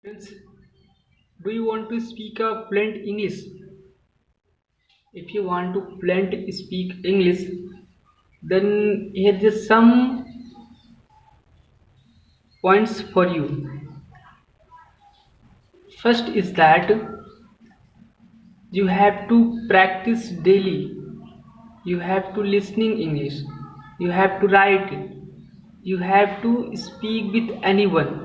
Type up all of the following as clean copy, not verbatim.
Friends, do you want to speak a fluent English? If you want to fluent speak English, then here is some points for you. First is that you have to practice daily. You have to listening English. You have to write it. You have to speak with anyone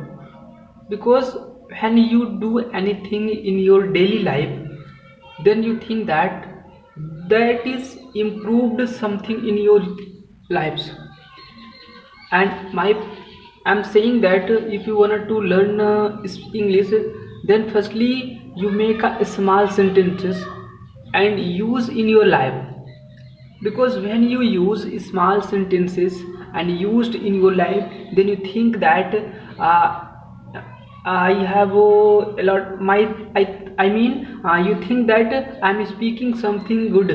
because when you do anything in your daily life, then you think that that is improved something in your lives. And my I'm saying that if you wanted to learn English, then firstly you make a small sentences and use in your life, because when you use small sentences and used in your life, then you think that uh, I have a lot my I mean you think that I'm speaking something good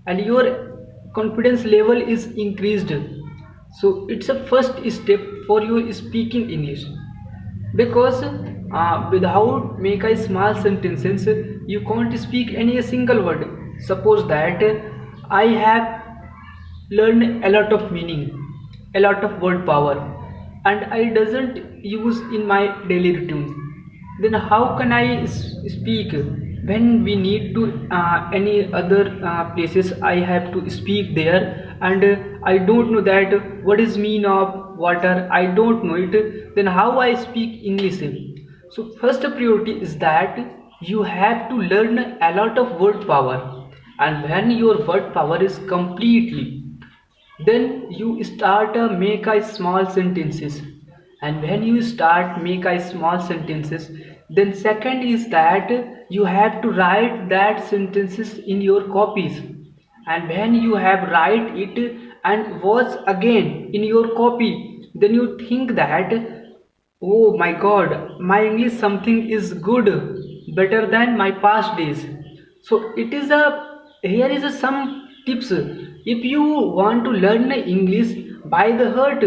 and your confidence level is increased. So it's a first step for you speaking English, because without make a small sentences you can't speak any single word. Suppose that I have learned a lot of meaning, a lot of word power, and I doesn't use in my daily routine, then how can I speak when we need to any other places I have to speak there, and I don't know that what is mean of water, I don't know it, then how I speak English? So first priority is that you have to learn a lot of word power, and when your word power is completely, then you start make a small sentences, and when you start make a small sentences, then second is that you have to write that sentences in your copies, and when you have write it and watch again in your copy, then you think that, oh my god, my English something is good, better than my past days. So it is a here is a some tips. If you want to learn English by the heart,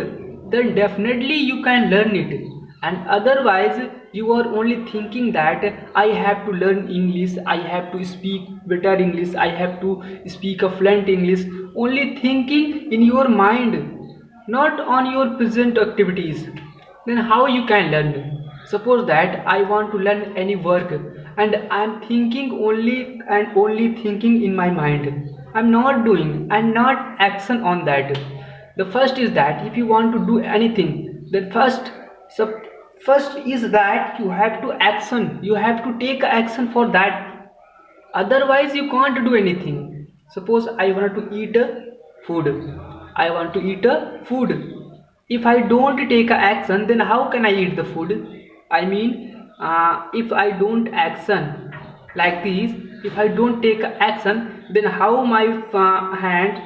then definitely you can learn it, and otherwise you are only thinking that I have to learn English, I have to speak better English, I have to speak a fluent English, only thinking in your mind, not on your present activities, then how you can learn? Suppose that I want to learn any work and I'm thinking only and only thinking in my mind, I'm not doing and not action on that. The first is that if you want to do anything, then so first is that you have to action, you have to take action for that, otherwise you can't do anything. Suppose I want to eat a food, I want to eat a food, if I don't take a action, then how can I eat the food? I mean, if I don't action like this, if I don't take a action, then how my hand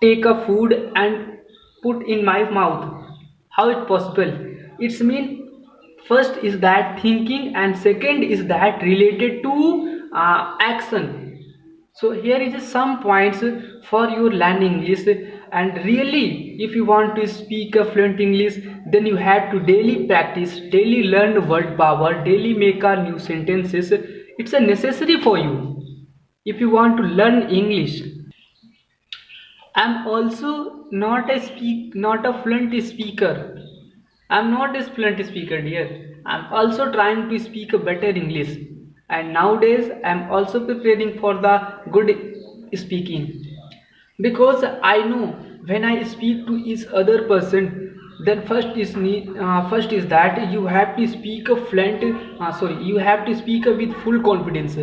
take a food and put in my mouth? How it possible? It's mean first is that thinking, and second is that related to action. So here is some points for your learning English, and really if you want to speak a fluent English, then you have to daily practice, daily learn word power, daily make a new sentences. It's a necessary for you if you want to learn English. I'm also not a fluent speaker. I'm not a fluent speaker, dear. I'm also trying to speak a better English. And nowadays I'm also preparing for the good speaking. Because I know when I speak to each other person, then first is that you have to speak a fluent you have to speak with full confidence.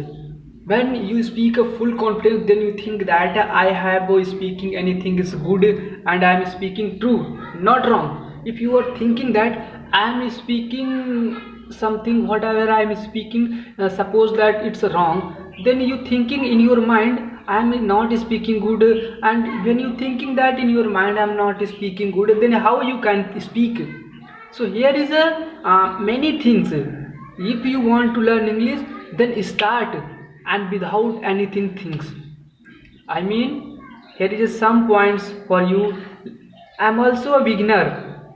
When you speak a full confidence, then you think that I have speaking anything is good and I am speaking true, not wrong. If you are thinking that I am speaking something whatever I am speaking, suppose that it's wrong, then you thinking in your mind I am not speaking good, and when you thinking that in your mind I am not speaking good, then how you can speak? So here is a many things. If you want to learn English, then start and without anything things. I mean, here is some points for you. I'm also a beginner,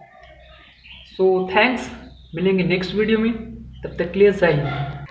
so thanks. मिलेंगे next video में, तब तक के लिए जय हिंद।